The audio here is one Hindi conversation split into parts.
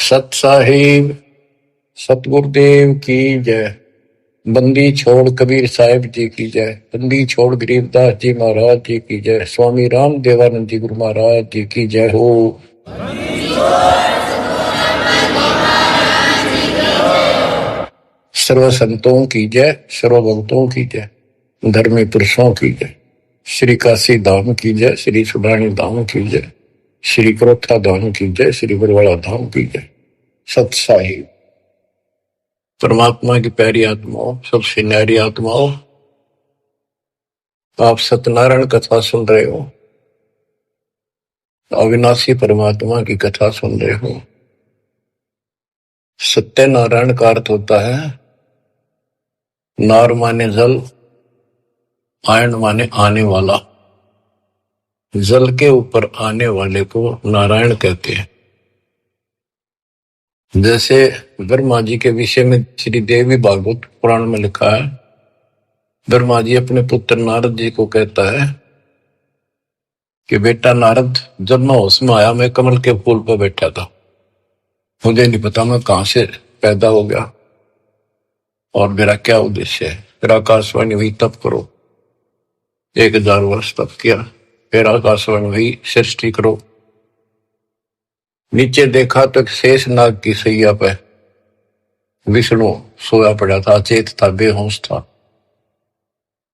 सत साहिब सतगुरुदेव की जय। बंदी छोड़ कबीर साहिब जी की जय। बंदी छोड़ गरीबदास जी महाराज जी की जय। स्वामी राम देवानंद जी गुरु महाराज जी की जय हो। सर्व संतों की जय, सर्व भक्तों की जय, धर्मी पुरुषों की जय। श्री काशी धाम की जय, श्री सुडानी धाम की जय, श्री क्रोथा धाम की जय, श्री बरवाड़ा धाम की जय। सत साहिब परमात्मा की प्यारी आत्माओं, सबसे न्यारी आत्माओं, आप सत्यनारायण कथा सुन रहे हो, अविनाशी परमात्मा की कथा सुन रहे हो। सत्यनारायण का अर्थ होता है नार माने जल, आयन माने आने वाला। जल के ऊपर आने वाले को नारायण कहते हैं। जैसे ब्रह्मा जी के विषय में श्री देवी भागवत पुराण में लिखा है, ब्रह्मा जी अपने पुत्र नारद जी को कहता है कि बेटा नारद, जब मैं होश में आया मैं कमल के फूल पर बैठा था, मुझे नहीं पता मैं कहां से पैदा हो गया और मेरा क्या उद्देश्य है। फिर आकाशवाणी हुई तप करो, 1000 वर्ष तप किया। फिर आकाशवाणी हुई सृष्टि करो। नीचे देखा तो शेष नाग की सैया पे विष्णु सोया पड़ा था, अचेत था, बेहोश था।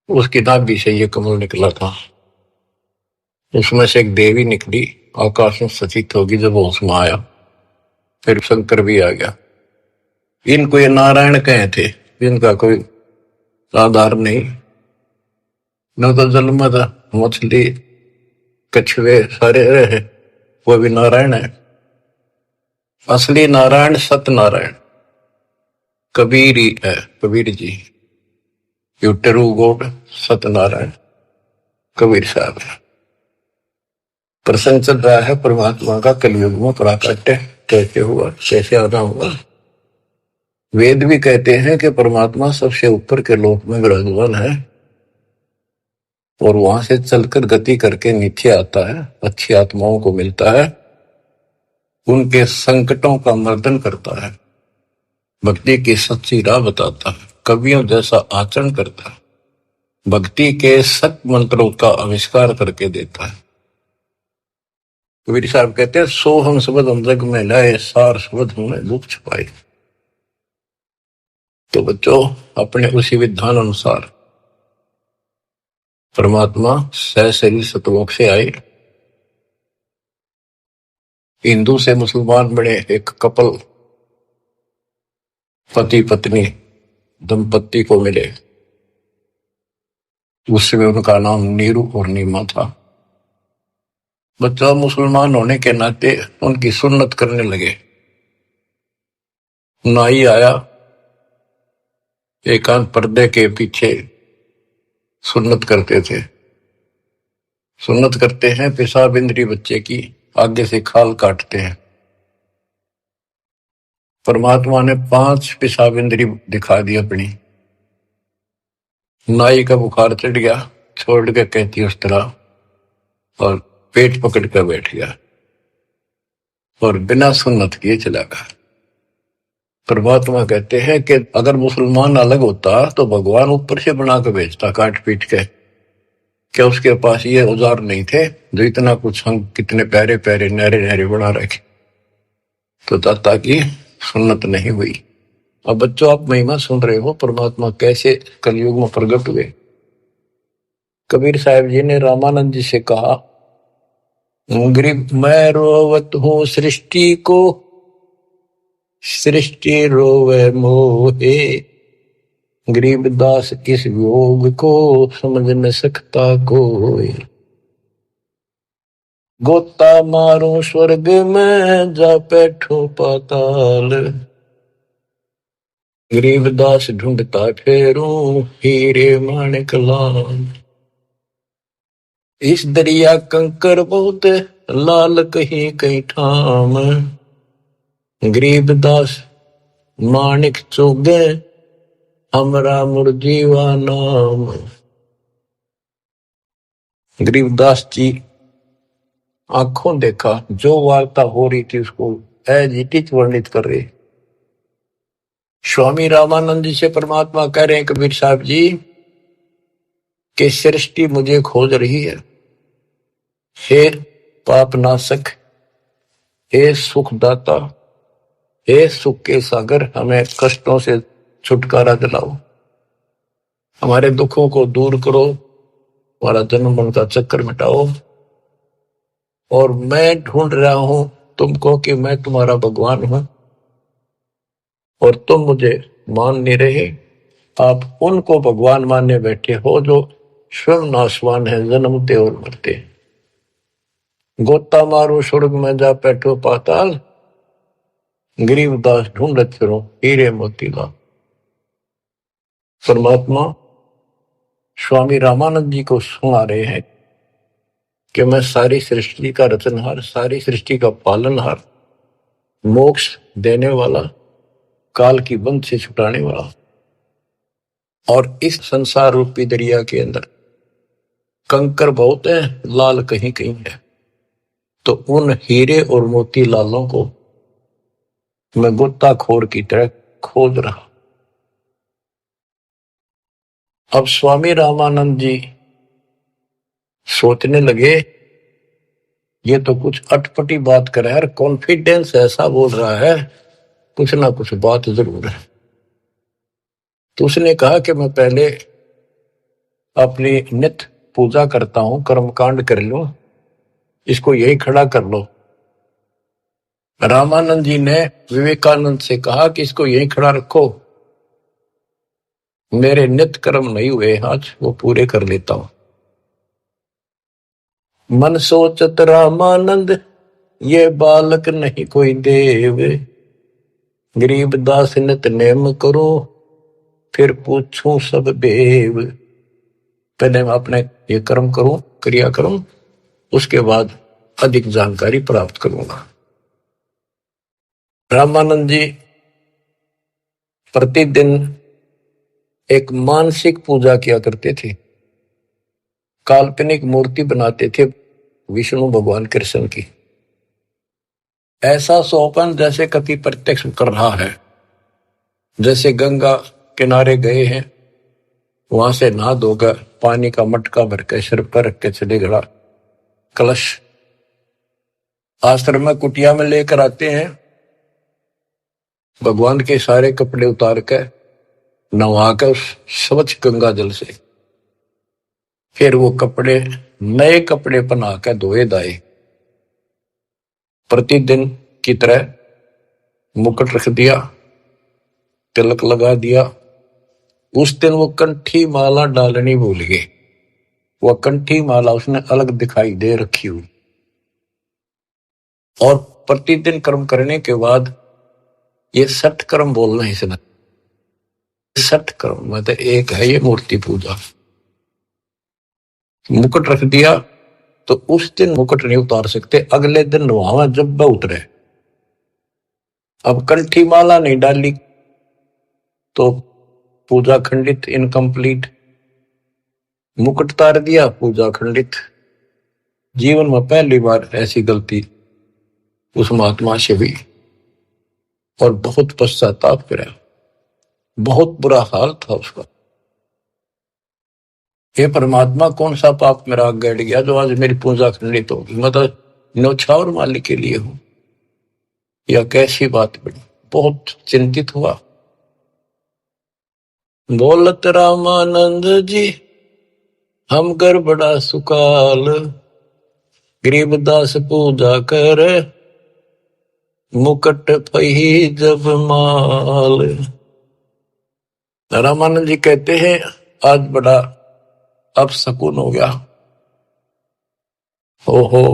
उसकी नाभि से ये कमल निकला था। उसमें से एक देवी निकली, आकाश में सचित होगी जब होश में आया। फिर शंकर भी आ गया। इनको ये नारायण कहे थे, इनका कोई आधार नहीं। न तो जल में था, मछली कछुए सारे रहे, वो भी नारायण है। असली नारायण सत्यनारायण कबीर ही है, Kabir ji. You true God Satyanarayan Kabir Sahab है। प्रसंग चल रहा है परमात्मा का कलयुग में प्राकट्य कैसे हुआ, कैसे आना हुआ। वेद भी कहते हैं कि परमात्मा सबसे ऊपर के लोक में विराजमान है और वहां से चलकर गति करके नीचे आता है, अच्छी आत्माओं को मिलता है, उनके संकटों का मर्दन करता है, भक्ति की सच्ची राह बताता है, कवियों जैसा आचरण करता है, भक्ति के सत मंत्रों का आविष्कार करके देता है। कबीर साहब कहते हैं, सो हम शब्द हम जग में लाए, सार शब्द हमें दुख छुपाए। तो बच्चों, अपने उसी विधान अनुसार परमात्मा सहशरीर सतलोक से आए, हिंदू से मुसलमान बने एक कपल, पति पत्नी दंपत्ति को मिले। उसमें उनका नाम नीरू और नीमा था। बच्चा मुसलमान होने के नाते उनकी सुन्नत करने लगे। नाई आया, एकांत पर्दे के पीछे सुन्नत करते थे। सुन्नत करते हैं, पेशाब इंद्री बच्चे की आगे से खाल काटते हैं। परमात्मा ने 5 पेशाब इंद्री दिखा दी अपनी। नाई का बुखार चढ़ गया, छोड़ के कहती उस तरह, और पेट पकड़ कर बैठ गया और बिना सुन्नत किए चला गया। परमात्मा कहते हैं कि अगर मुसलमान अलग होता तो भगवान ऊपर से बना के भेजता काट पीट के। क्या उसके पास ये औजार नहीं थे जो इतना कुछ हम कितने प्यारे प्यारे नहरे नहरे बना रखे। तो दाता की सुन्नत नहीं हुई। अब बच्चों, आप महिमा सुन रहे हो परमात्मा कैसे कलयुग में प्रकट हुए। कबीर साहब जी ने रामानंद जी से कहा, गरीब मैं रोवत हूं सृष्टि को, सृष्टि रोवे मोहे, गरीबदास इस योग को समझ न सकता कोई। गोता मारूं स्वर्ग में जा बैठूं पाताल, गरीबदास ढूंढता फेरूं हीरे माणिक लाल। इस दरिया कंकर बहुत लाल कहीं कहीं ठाम, गरीबदास माणिक चोगे हमरा मुरजीवा नाम। गरीबदास जी आंखों देखा, जो वार्ता हो रही थी उसको एज इट इज वर्णित कर रहे। स्वामी रामानंद जी से परमात्मा कह रहे हैं कबीर साहब जी कि सृष्टि मुझे खोज रही है। हे पाप नाशक, हे सुखदाता, हे सुख के सागर, हमें कष्टों से छुटकारा दिलाओ, हमारे दुखों को दूर करो, हमारा जन्म मरण का चक्कर मिटाओ। और मैं ढूंढ रहा हूं तुमको कि मैं तुम्हारा भगवान हूं और तुम मुझे मान नहीं रहे। आप उनको भगवान मानने बैठे हो जो स्वयं नाशवान है, जन्मते और मरते। गोता मारो स्वर्ग में जा बैठो पाताल, गरीबदास ढूंढत फिरो हीरे मोतीलाल। परमात्मा स्वामी रामानंद जी को सुना रहे हैं कि मैं सारी सृष्टि का रचनहार, सारी सृष्टि का पालनहार, मोक्ष देने वाला, काल की बंध से छुटाने वाला, और इस संसार रूपी दरिया के अंदर कंकर बहुत है, लाल कहीं कहीं है। तो उन हीरे और मोती लालों को मैं गोताखोर की तरह खोज रहा। अब स्वामी रामानंद जी सोचने लगे ये तो कुछ अटपटी बात कर रहा है, कॉन्फिडेंस ऐसा बोल रहा है, कुछ ना कुछ बात जरूर है। तो उसने कहा कि मैं पहले अपनी नित्य पूजा करता हूं, कर्मकांड कर लो, इसको यही खड़ा कर लो। रामानंद जी ने विवेकानंद से कहा कि इसको यही खड़ा रखो, मेरे नित्य कर्म नहीं हुए आज, वो पूरे कर लेता हूं। मन सोचत रामानंद ये बालक नहीं कोई देव, गरीबदास नित नेम करो फिर पूछूं सब बेव। पहले मैं अपने ये कर्म करूं, क्रिया करूं, उसके बाद अधिक जानकारी प्राप्त करूंगा। रामानंद जी प्रतिदिन एक मानसिक पूजा किया करते थे, काल्पनिक मूर्ति बनाते थे विष्णु भगवान कृष्ण की। ऐसा सोपन जैसे कभी प्रत्यक्ष कर रहा है, जैसे गंगा किनारे गए हैं, वहां से नहा धोकर पानी का मटका भर के सिर पर रख के चले गड़ा, कलश आश्रम में कुटिया में लेकर आते हैं, भगवान के सारे कपड़े उतार कर नहा कर स्वच्छ गंगा जल से, फिर वो कपड़े नए कपड़े पहना कर धोए दाए। प्रतिदिन की तरह मुकुट रख दिया, तिलक लगा दिया। उस दिन वो कंठी माला डालनी भूल गए, वह कंठी माला उसने अलग दिखाई दे रखी हुई। और प्रतिदिन कर्म करने के बाद ये 60 कर्म बोलना है इसने, 60 कर्म मतलब एक है ये मूर्ति पूजा। मुकुट रख दिया तो उस दिन मुकुट नहीं उतार सकते, अगले दिन वहां जब वह उतरे। अब कंठी माला नहीं डाली तो पूजा खंडित, इनकम्प्लीट। मुकुट उतार दिया, पूजा खंडित। जीवन में पहली बार ऐसी गलती उस महात्मा से हुई और बहुत पश्चाताप करा, बहुत बुरा हाल था उसका। हे परमात्मा, कौन सा पाप मेरा आग गड़ गया जो आज मेरी पूजा खंडित होगी, मतलब न्यौछावर मालिक के लिए हूं, या कैसी बात बड़ी। बहुत चिंतित हुआ। बोलत रामानंद जी हम कर बड़ा सुकाल, गरीबदास पूजा कर मुकट पही जब माल। रामानंद जी कहते हैं आज बड़ा अब सकून हो गया। ओहो,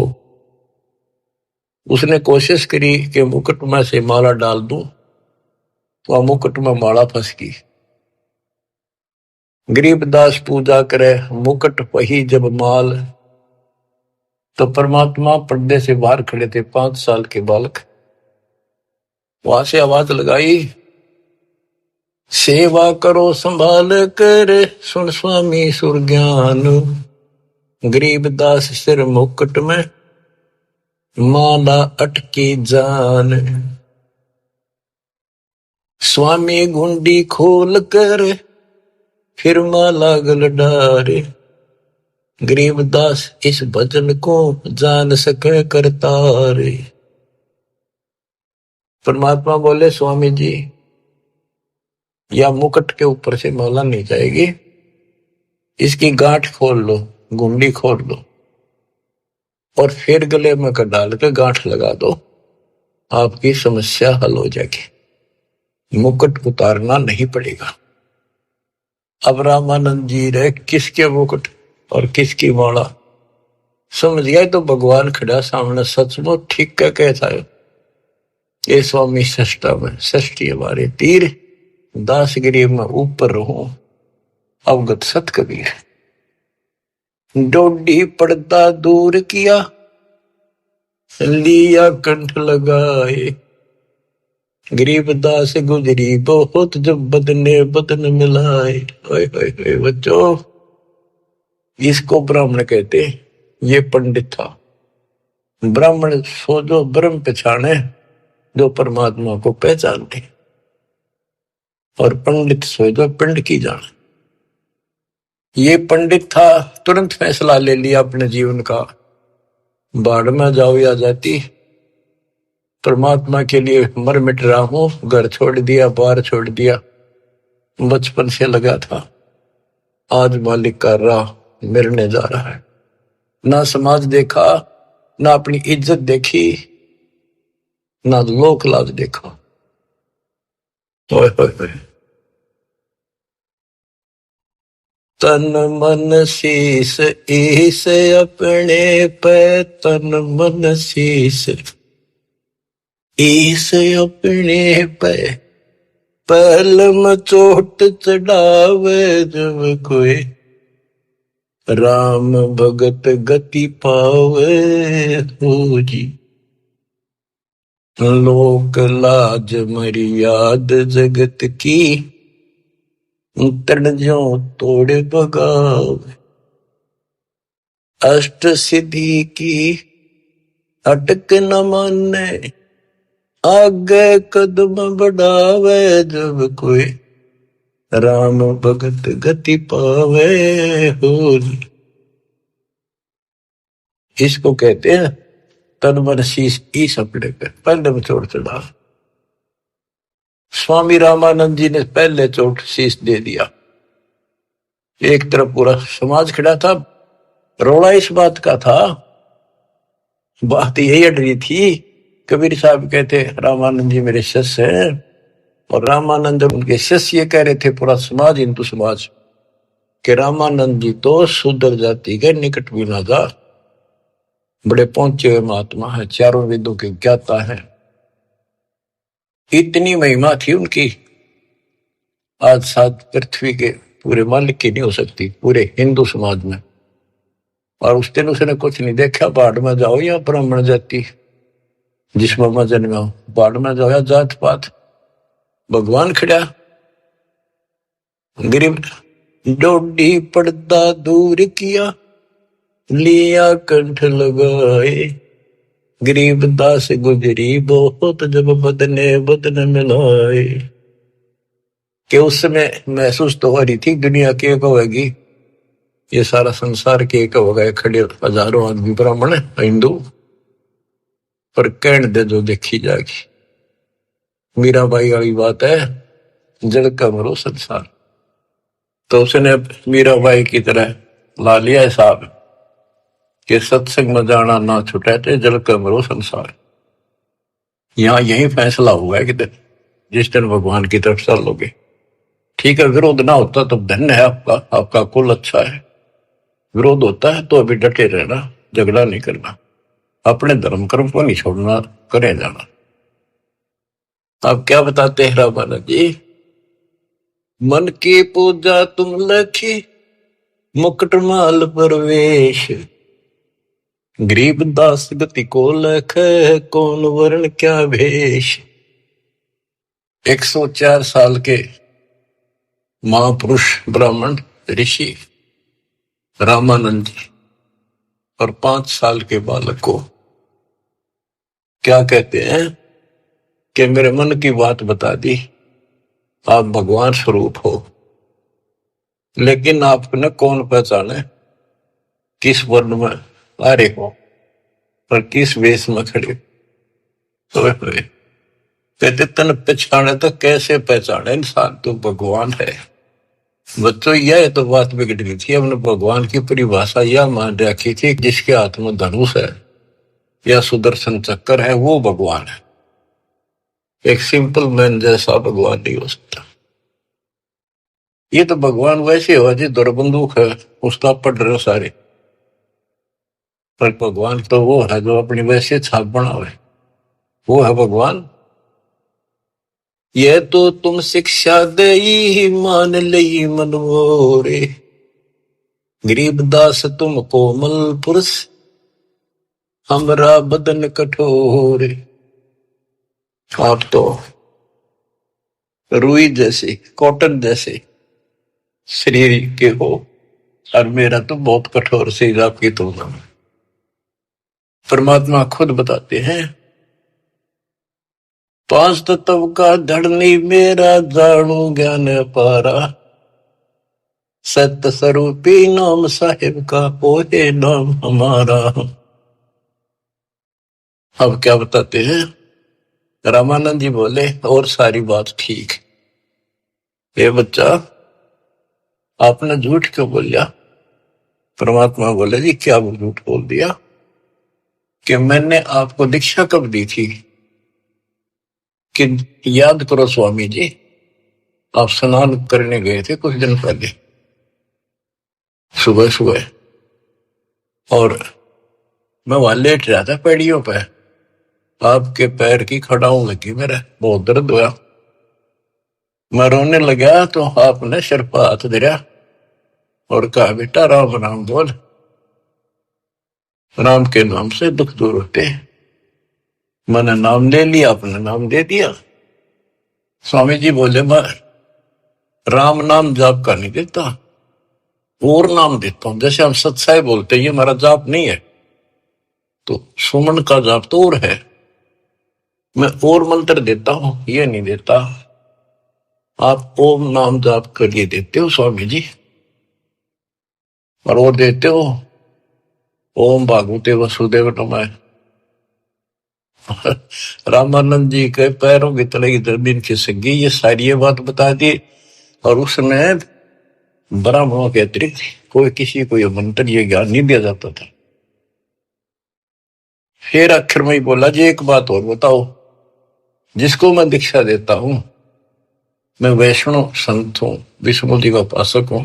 उसने कोशिश करी कि मुकुट में से माला डाल दूं, तो मुकुट में माला फंस गई। गरीबदास पूजा करे मुकुट पही जब माल, तो परमात्मा पर्दे से बाहर खड़े थे, 5 साल के बालक। वहां से आवाज लगाई, सेवा करो संभाल कर सुन स्वामी सुर ज्ञान, गरीबदास सिर मुकुट में माला अटकी जान। स्वामी गुंडी खोल कर फिर माला गल डारे। गरीबदास इस भजन को जान सके करतारे। परमात्मा बोले स्वामी जी, या मुकुट के ऊपर से माला नहीं जाएगी, इसकी गांठ खोल लो, गुंडी खोल लो और फिर गले में डाल के गांठ लगा दो, आपकी समस्या हल हो जाएगी, मुकुट उतारना नहीं पड़ेगा। अब रामानंद जी रहे किसके मुकुट और किसकी माला समझ गया तो भगवान खड़ा सामने, सचमुच ठीक क्या कहता है ये स्वामी सष्टा में षष्ठी हमारे तीर, दासगिरी में ऊपर रहूं अवगत सत कबीर। डोडी पर्दा दूर किया लिया कंठ लगाए। गरीबदास गुजरी बहुत जब बदने बदन मिलाए। बच्चों इसको ब्राह्मण कहते, ये पंडित था। ब्राह्मण सो जो ब्रह्म पहचाने, जो परमात्मा को पहचानते, और पंडित सो जो पिंड की जाने। ये पंडित था, तुरंत फैसला ले लिया अपने जीवन का, बाढ़ में जाओ या जाती, परमात्मा के लिए मर मिट रहा हूं। घर छोड़ दिया, बार छोड़ दिया, बचपन से लगा था, आज मालिक का राह मिलने जा रहा है। ना समाज देखा, ना अपनी इज्जत देखी, ना लोक लाज देखा। तन मन शीस ईस अपने पे, तन मन शीस ईस अपने पे, पहल में चोट चढ़ावे जब कोई, राम भगत गति पावे हो जी। लोक लाज मर्याद जगत की, तन जो तोड़े बगावे। अष्ट सिद्धि की अटक न माने, आगे कदम बढ़ावे जब कोई, राम भगत गति पावे हो। इसको कहते हैं तन मन शीश ईस अपने पे, पहले में चोट चढ़ा। स्वामी रामानंद जी ने पहले चोट शीश दे दिया। एक तरफ पूरा समाज खड़ा था, रोड़ा इस बात का था, बात यही अड़ रही थी। कबीर साहब कहते रामानंद जी मेरे शिष्य हैं, और रामानंद उनके शिष्य ये कह रहे थे, पूरा समाज हिंदू समाज, कि रामानंद जी तो शूद्र जाति के निकट भी ना जा, बड़े पहुंचे हुए महात्मा है, चारों वेदों के ज्ञाता है। इतनी महिमा थी उनकी, आज साथ पृथ्वी के पूरे मालिक की नहीं हो सकती, पूरे हिंदू समाज में। और उस दिन उसने कुछ नहीं देखा, बाढ़ में जाओ या ब्राह्मण जाति, जिसमें मैं जन्मा हूं, बाढ़ में जाओ या जात पात, भगवान खड़ा। गरीब डोडी पर्दा दूर किया लिया कंठ लगाए। गरीबदास गुजरी बहुत जब बदने बदन मिलाए। कि उस समय महसूस तो हो रही थी दुनिया के होगी, ये सारा संसार के एक हो गए, खड़े हजारों आदमी ब्राह्मण हिंदू, पर कहने दे जो देखी जाएगी। मीराबाई वाली बात है, जल का मरो संसार। तो उसने मीराबाई की तरह ला लिया हिसाब कि सत्संग में जाना ना छुटे थे, जल का मरो संसार। यहां यही फैसला हुआ है कि जिस दिन भगवान की तरफ चलोगे, ठीक है, विरोध ना होता तो धन्य है आपका, आपका कुल अच्छा है। विरोध होता है तो अभी डटे रहना, झगड़ा नहीं करना, अपने धर्म कर्म को नहीं छोड़ना, करे जाना। आप क्या बताते हैं रामानंद जी, मन की पूजा तुम लखी मुकुट माल परवेश। गरीबदास गति को लख कौन वर्ण क्या भेष। 104 साल के महापुरुष ब्राह्मण ऋषि रामानंद जी और 5 साल के बालक को क्या कहते हैं कि मेरे मन की बात बता दी, आप भगवान स्वरूप हो, लेकिन आपने कौन पहचाने, किस वर्ण में आ रहे हो और किस वेश में खड़े हुए हुए। कहते तन पहचाने तो कैसे पहचाने इंसान, तो भगवान है। बच्चों यह तो बात बिगड़ गई थी, हमने भगवान की परिभाषा यह मान रखी थी जिसके हाथ में धनुष है या सुदर्शन चक्कर है वो भगवान है। एक सिंपल मैन जैसा भगवान नहीं हो सकता। ये तो भगवान वैसे हो जी दौड़ बंदूक है उसका पढ़ रहे हो सारे, पर भगवान तो वो है जो अपनी वैसे छाप बनावे, वो है भगवान। ये तो तुम शिक्षा दे मान लई मनोरे, गरीबदास तुम कोमल पुरुष, हमरा बदन कठोर। आप तो रुई जैसे कॉटन जैसे शरीर के हो और मेरा तो बहुत कठोर शरीर आपकी तुलना में। परमात्मा खुद बताते हैं, पांच तत्व का धड़नी मेरा जानू ज्ञान पारा, सत्य स्वरूपी नाम साहिब का ओहे नाम हमारा। अब क्या बताते हैं, रामानंद जी बोले और सारी बात ठीक, ये बच्चा आपने झूठ क्यों बोलिया। परमात्मा बोले जी क्या झूठ बोल दिया, कि मैंने आपको दीक्षा कब दी थी, कि याद करो स्वामी जी आप स्नान करने गए थे कुछ दिन पहले सुबह सुबह, और मैं वहां लेट रहा था पैड़ियों पे, आपके पैर की खड़ाऊ लगी, मेरा बहुत दर्द हुआ, मैं रोने लगा तो आपने सिर पर हाथ धरा और कहा बेटा राम राम बोल, राम के नाम से दुख दूर होते हैं। मैंने नाम ले लिया, आपने नाम दे दिया। स्वामी जी बोले मैं राम नाम जाप का नहीं देता, और नाम देता हूं, जैसे हम सत्साई बोलते हैं ये हमारा जाप नहीं है, तो सुमन का जाप तो और है, मैं और मंत्र देता हूं ये नहीं देता। आप ओम नाम जाप करिए देते हो स्वामी जी, और वो देते हो ओम भागवते वसुदेव नमः। रामानंद जी के पैरों की तले की जमीन खिसक गई, ये सारी ये बात बता दी। और उसमें ब्राह्मणों के अतिरिक्त कोई किसी को ये मंत्र ये ज्ञान नहीं दिया जाता था। फिर आखिर में ही बोला जी एक बात और बताओ, जिसको मैं दीक्षा देता हूं, मैं वैष्णव संत हूं, विष्णु जी का उपासक हूं,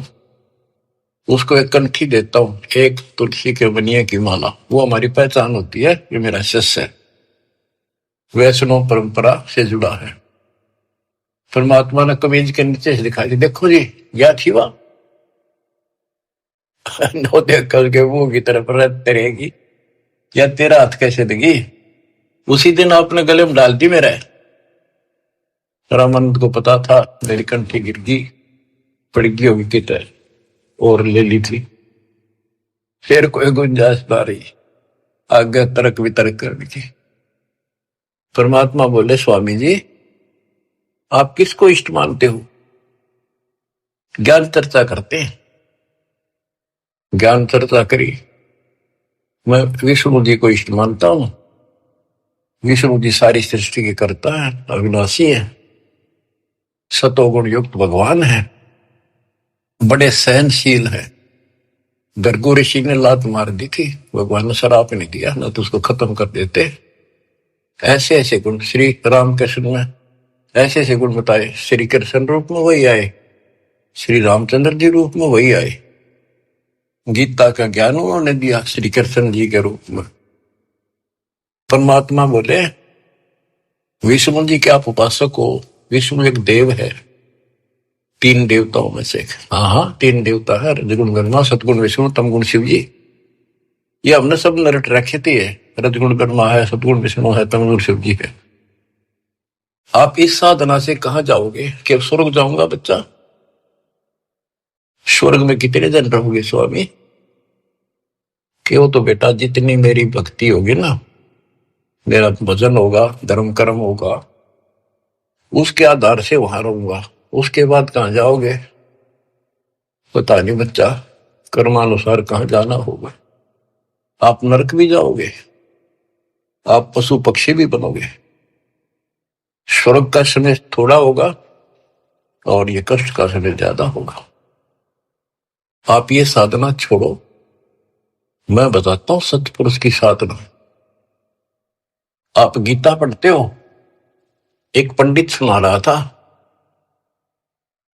उसको एक कंठी देता हूं, एक तुलसी के बनिए की माला, वो हमारी पहचान होती है, ये मेरा शिष्य है, वैष्णव परंपरा से जुड़ा है। परमात्मा ने कमीज के नीचे से दिखा दी, देखो जी क्या थी वह नो देख करके मुंह की तरफ रहते रहेगी, या तेरा हाथ कैसे देगी। उसी दिन आपने गले में डाल दी मेरा। रामानंद को पता था मेरी कंठी गिर गई, पड़ गई होगी किधर, और ले ली थी। फिर कोई गुंजाइश ना रही आगे तर्क वितर्क करने की। परमात्मा बोले स्वामी जी आप किसको इष्ट मानते हो। ज्ञान चर्चा करते हैं, ज्ञान चर्चा करी, मैं विष्णु जी को इष्ट मानता हूं। विष्णु जी सारी सृष्टि के कर्ता है, अविनाशी है, सतोगुण युक्त भगवान है, बड़े सहनशील है। गर्गो ऋषि ने लात मार दी थी, भगवान ने शराप नहीं दिया, ना तो उसको खत्म कर देते। ऐसे ऐसे गुण श्री रामकृष्ण में ऐसे ऐसे गुण बताए। श्री कृष्ण रूप में वही आए, श्री रामचंद्र जी रूप में वही आए, गीता का ज्ञान उन्होंने दिया श्री कृष्ण जी के रूप में। परमात्मा बोले विष्णु जी के आप उपासक हो, विष्णु एक देव है, तीन देवताओं में से। हाँ तीन देवता है, रजगुण ब्रह्मा, सतगुण विष्णु, तमगुण शिव जी। ये हमने सब नरट रखे थे, रजगुण ब्रह्मा है, सतगुण विष्णु है, तमगुण शिव जी है। आप इस साधना से कहां जाओगे कि स्वर्ग जाऊंगा बच्चा। स्वर्ग में कितने दिन रहोगे स्वामी, कि वो तो बेटा जितनी मेरी भक्ति होगी ना मेरा भजन होगा, धर्म कर्म होगा, उसके आधार से वहां रहूंगा। उसके बाद कहां जाओगे पता नहीं बच्चा, कर्मानुसार कहां जाना होगा। आप नरक भी जाओगे, आप पशु पक्षी भी बनोगे। स्वर्ग का समय थोड़ा होगा और ये कष्ट का समय ज्यादा होगा। आप ये साधना छोड़ो, मैं बताता हूं सतपुरुष की साधना। आप गीता पढ़ते हो, एक पंडित सुना रहा था,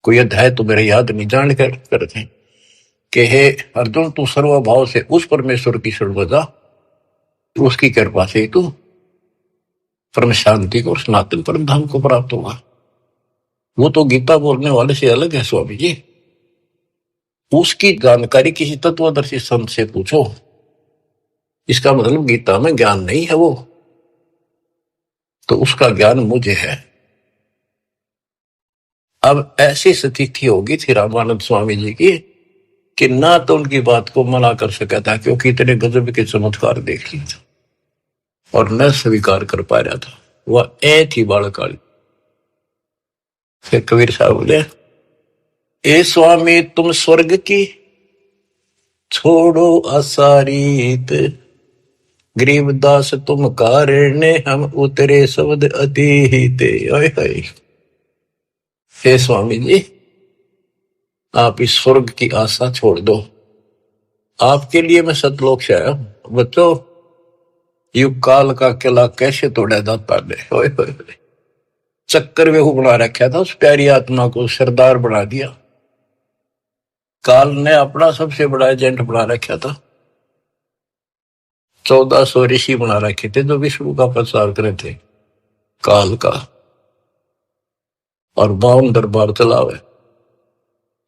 कोई अध्याय तो मेरे याद नहीं, जान कर करते कि हे अर्जुन, तू सर्वभाव से उस परमेश्वर की शरण बजा, उसकी कृपा से तू परम शांति को, सनातन परम धाम को प्राप्त होगा। वो तो गीता बोलने वाले से अलग है स्वामी जी। उसकी जानकारी किसी तत्वदर्शी संत से पूछो। इसका मतलब गीता में ज्ञान नहीं है वो, तो उसका ज्ञान मुझे है। अब ऐसी स्थिति होगी थी रामानंद स्वामी जी की कि ना तो उनकी बात को मना कर सका था, क्योंकि इतने गजब के चमत्कार देख लिए थे, और न स्वीकार कर पा रहा था। वह ए थी बालकाली। फिर कबीर साहब बोले, ए स्वामी तुम स्वर्ग की छोड़ो असारीत, गरीबदास तुम कारण हम उतरे शब्द अतीत। हे स्वामी जी, आप इस स्वर्ग की आशा छोड़ दो। आपके लिए मैं सतलोक से आया हूं। बच्चों, युग काल का किला कैसे तोड़ा जाता है। चक्कर में बना रखा था, उस प्यारी आत्मा को सरदार बना दिया। काल ने अपना सबसे बड़ा एजेंट बना रखा था। 1400 ऋषि बना रखे थे जो विष्णु का प्रचार करे थे, काल का, और 52 दरबार चलावे,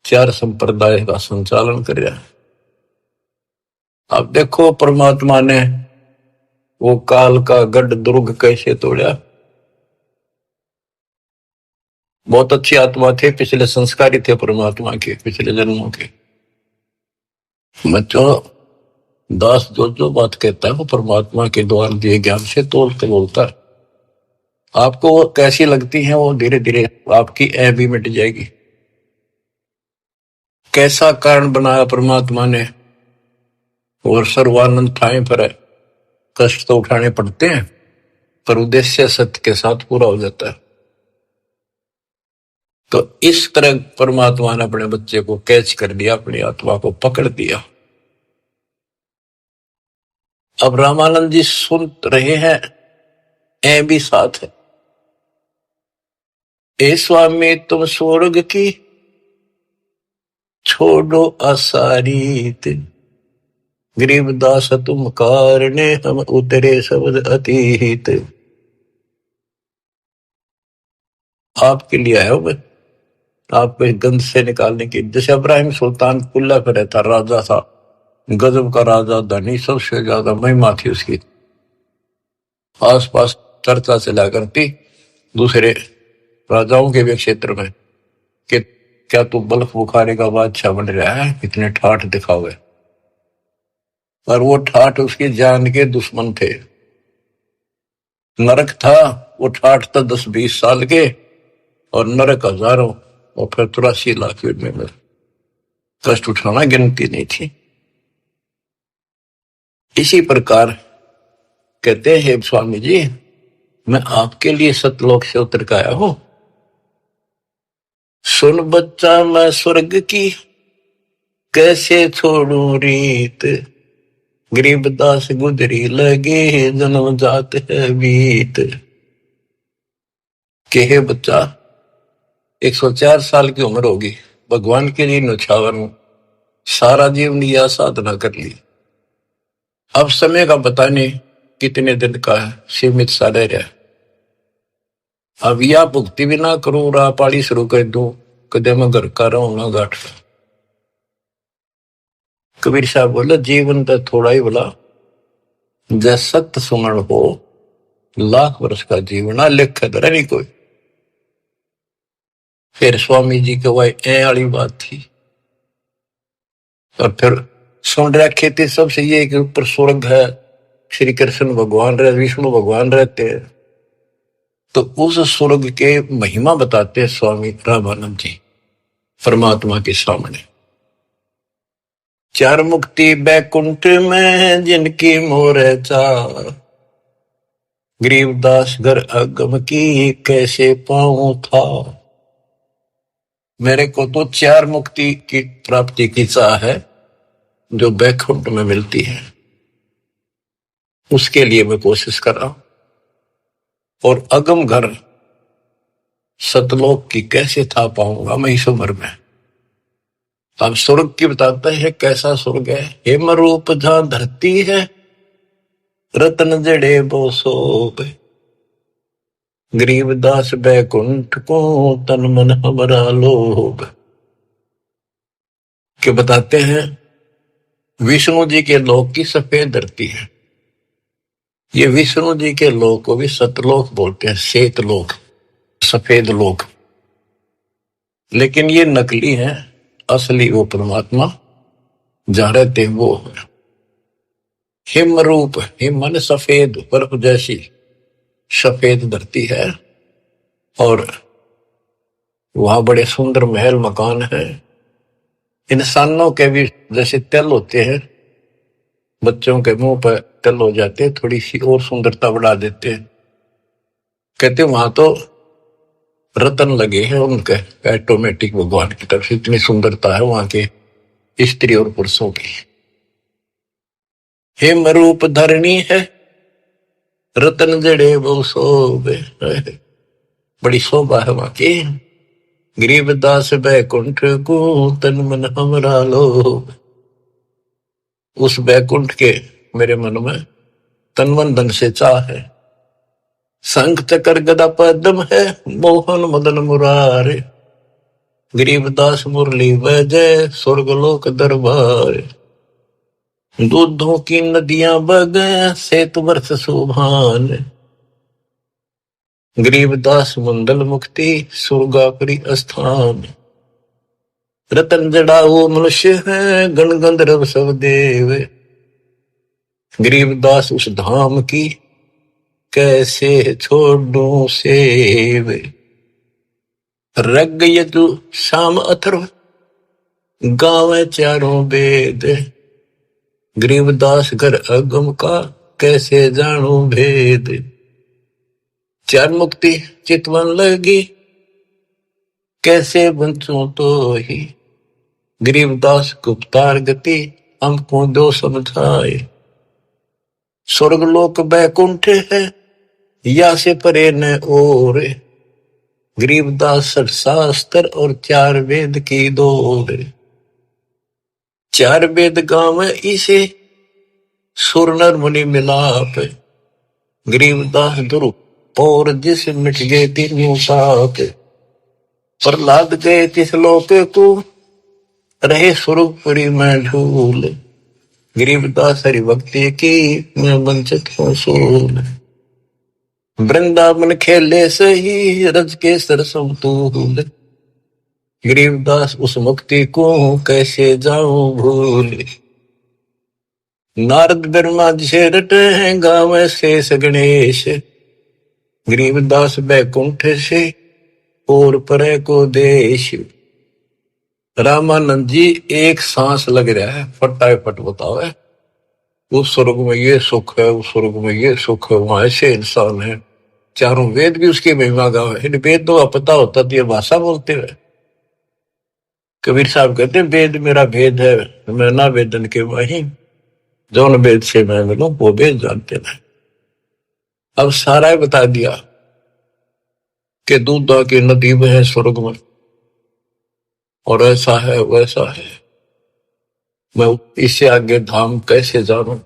4 संप्रदाय का संचालन कर रहा है। अब देखो परमात्मा ने वो काल का गढ़ दुर्ग कैसे तोड़ा। बहुत अच्छी आत्मा थे, पिछले संस्कारी थे परमात्मा के, पिछले जन्मों के। बच्चों, दास जो बात कहता है वो परमात्मा के द्वारा दिए ज्ञान से तोलते बोलता है। आपको वो कैसी लगती है, वो धीरे धीरे आपकी ऐ भी मिट जाएगी। कैसा कारण बनाया परमात्मा ने, और सर्वानंद ठाए पर है। कष्ट तो उठाने पड़ते हैं, पर उद्देश्य सत्य के साथ पूरा हो जाता है। तो इस तरह परमात्मा ने अपने बच्चे को कैच कर दिया, अपनी आत्मा को पकड़ दिया। अब रामानंद जी सुन रहे हैं, ऐ भी साथ है। ए स्वामी तुम स्वर्ग की छोड़ो असारीत, गरीबदास तुम कारणे हम उतरे शब्द अतीत। आपके लिए आया हूं मैं, आपको इस गंध से निकालने की। जैसे इब्राहिम सुल्तान कुल्ला पे रहता, राजा था, गजब का राजा, धनी, सबसे ज्यादा महिमा थी उसकी, आसपास चर्चा चला करती दूसरे राजाओं के भी क्षेत्र में कि क्या तू बल्ख बुखारे का बादशाह बन रहा है, इतने ठाठ दिखावे। पर वो ठाठ उसकी जान के दुश्मन थे। नरक था, वो ठाठ था 10-20 साल के, और नरक हजारों, और फिर 83 लाख में कष्ट उठाना गिनती नहीं थी। इसी प्रकार कहते हैं स्वामी जी, मैं आपके लिए सतलोक से उतर के आया हूं। सुन बच्चा मैं स्वर्ग की कैसे छोड़ू रीत, गरीबदास गुजरी लगे जन्म जात है बीत। के हे बच्चा, 104 साल की उम्र होगी, भगवान के लिए न्यौछावर हूं, सारा जीवन यह साधना कर ली। अब समय का पता नहीं कितने दिन का है, सीमित सा रह रहा है। अब या भुक्ति भी ना करूं, राह पाड़ी शुरू कर दूं, कदे मैं घर का रहूं ना घाट का। कबीर साहब बोले, जीवन तो थोड़ा ही बोला, जै सत्य सुमरण हो, लाख वर्ष का जीवन लिख धरा नहीं कोई। फिर स्वामी जी के वही ए वाली बात थी। और फिर सुन रखी थी सबसे ये कि ऊपर स्वर्ग है, श्री कृष्ण भगवान रहे, विष्णु भगवान रहते हैं। तो उस स्वर्ग के महिमा बताते हैं स्वामी रामानंद जी परमात्मा के सामने। चार मुक्ति बैकुंठ में जिनकी मोर चार, गरीबदास घर अगम की कैसे पाऊं था। मेरे को तो चार मुक्ति की प्राप्ति की चाह है जो बैकुंठ में मिलती है, उसके लिए मैं कोशिश कर रहा हूं। और अगम घर सतलोक की कैसे था पाऊंगा मैं इस उम्र में। अब स्वर्ग की बताता है कैसा स्वर्ग है। हेम रूप जहां धरती है, रतन जड़े वो सोप, गरीबदास बैकुंठ को तन मन हमारा लोभ। के बताते हैं विष्णु जी के लोक की सफेद धरती है। ये विष्णु जी के लोक को भी सतलोक बोलते हैं, श्वेत लोक, सफेद लोक। लेकिन ये नकली है, असली वो परमात्मा जहां रहते हैं वो है। हिम रूप, हिम मन सफेद, बर्फ जैसी सफेद धरती है। और वहां बड़े सुंदर महल मकान है। इंसानों के भी जैसे तिल होते हैं, बच्चों के मुंह पर तिल हो जाते हैं, थोड़ी सी और सुंदरता बढ़ा देते हैं। कहते वहां तो रतन लगे हैं उनके ऑटोमेटिक, भगवान की तरफ से इतनी सुंदरता है वहां के स्त्री और पुरुषों की। हिम रूप धरणी है, रतन जड़े वो शोभे, बड़ी शोभा है वहां की। गरीबदास बैकुंठ को तन मन हमरा लोभ। उस बैकुंठ के मेरे मन में तन मन धन से चाह है। शंख चक्र गदा पद्म है, मोहन मदन मुरारे, गरीबदास मुरली वजय स्वर्गलोक दरबार। दूधों की नदियां बगे सेतु वर्ष सुभान, गरीबदास मंडल मुक्ति सुरगापुरी स्थान। रतन जड़ाओ मनुष्य है, गण गंधर्व सब देव, गरीबदास उस धाम की कैसे छोड़ूं सेव। रग यजु शाम अथर्व गावे चारों वेद, गरीबदास घर अगम का कैसे जानू भेद। चार मुक्ति चितवन लगी कैसे बंचूं तो ही, गरीबदास गुप्तार गति हमको दो समझाए। स्वर्गलोक बैकुंठ है या से परे न और, गरीबदास शास्त्र और चार वेद की दौड़। चार वेद गांव इसे सुर नर मुनि मिलाप, गरीबदास दुरु और जिस मिट गए तीनों साप। प्रहलाद गए तिस लोक को रहे सुरपुरी में झूल, गरीबदास हरि भक्ति की मैं वंचित हूँ सूल। वृंदावन खेले सही रज के सरसम तूल, गरीबदास उस मुक्ति को कैसे जाऊं भूल। नारद ब्रह्मा जी से रटे हैं गावे शेष गणेश, गरीबदास बैकुंठ से और परे को देश। रामानंद जी एक सांस लग रहा है, फटाफट बतावे उस स्वर्ग में ये सुख है, उस स्वर्ग में ये सुख है, वहां ऐसे इंसान है। चारों वेद भी उसकी महिमा गावे। इन वेद तो पता होता तो ये भाषा बोलते हुए। कबीर साहब कहते हैं वेद मेरा भेद है, मैं ना वेदन के वही, जौन वेद से मैं मिलूं वो वेद जानते हैं। अब सारा बता दिया कि दूधा की नदी में है स्वर्ग में, और ऐसा है वैसा है। मैं इससे आगे धाम कैसे जानूं।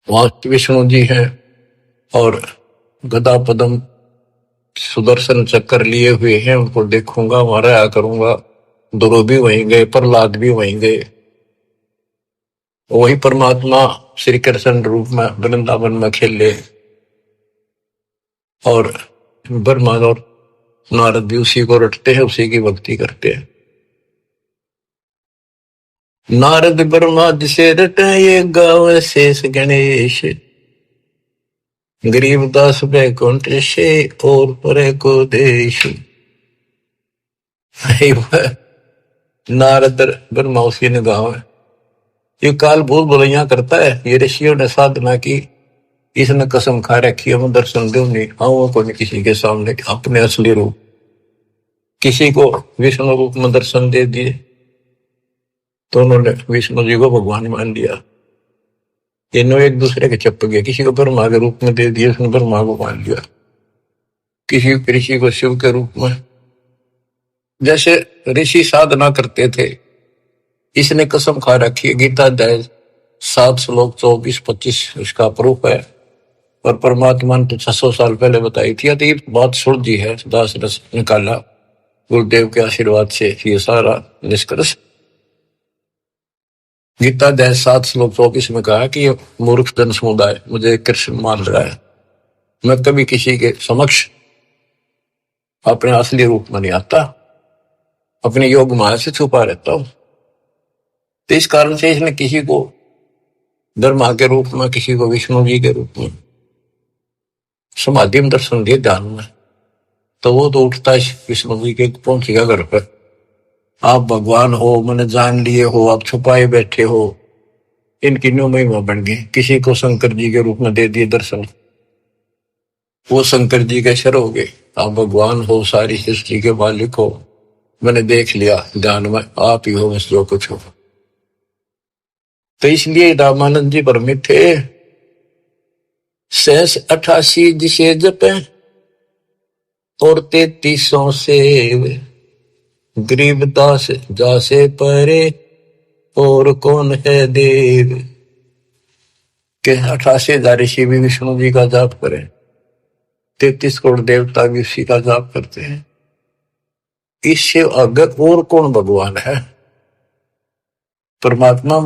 वहां विष्णु जी हैं और गदा पदम सुदर्शन चक्कर लिए हुए हैं, उनको देखूंगा, वहां रहा करूंगा। ध्रुव भी वहीं गए, प्रहलाद भी वहीं गए। वही परमात्मा श्री कृष्ण रूप में वृंदावन में खेले, और ब्रह्मा और नारद भी उसी को रटते हैं, उसी की भक्ति करते हैं। नारद ब्रह्मा जिसे रटे ये गावे शेष गणेश, गरीबदास बैकुंठ से और परे को देश। नारद ब्रह्मा उसकी निगाह है। ये काल बहुत बुराइयां करता है। ये ऋषियों ने साधना की, इसने कसम खा रखी है मैं दर्शन दूं नहीं, आऊंगा को नहीं किसी के सामने अपने असली रूप। किसी को विष्णु रूप में दर्शन दे दिए तो उन्होंने विष्णु जी को भगवान मान लिया। इन्हों एक दूसरे के चप गए। किसी को ब्रह्मा के रूप में दे दिए, उसने ब्रह्मा को मान लिया। किसी ऋषि को शिव के रूप में। जैसे ऋषि साधना करते थे, इसने कसम खा रखी है। गीता अध्याय 7 श्लोक 24-25 उसका प्रूफ है। और परमात्मा ने तो 600 साल पहले बताई थी। तो ये बात सुलझी है, दास रस निकाला गुरुदेव के आशीर्वाद से ये सारा निष्कर्ष। गीता अध्याय 7 श्लोक 24 में कहा कि ये मूर्ख जन समुदाय मुझे कृष्ण मान रहा है। मैं कभी किसी के समक्ष अपने असली रूप में नहीं आता, अपने योग माया से छुपा रहता हूं। तो इस कारण से इसने किसी को ब्रह्मा के रूप में, किसी को विष्णु जी के रूप में समाधि में दर्शन दिए ध्यान में, तो वो तो उठता है विष्णु जी के पहुंचेगा घर पर। आप भगवान हो, मैंने जान लिए हो, आप छुपाए बैठे हो, इनकी न्यू महिमा बन गई। किसी को शंकर जी के रूप में दे दिए दर्शन, वो शंकर जी के शर हो गए। आप भगवान हो, सारी सृष्टि के मालिक हो, मैंने देख लिया ध्यान में, आप ही हो बस जो कुछ हो। तो इसलिए रामानंद जी भ्रमित थे। 88 जिसे जपे और 33 से गरीबदास जासे परे और कौन है देव। के 88,000 ऋषि भी विष्णु जी का जाप करें, 33 करोड़ देवता भी उसी का जाप करते हैं। इससे आगे और कौन भगवान है? परमात्मा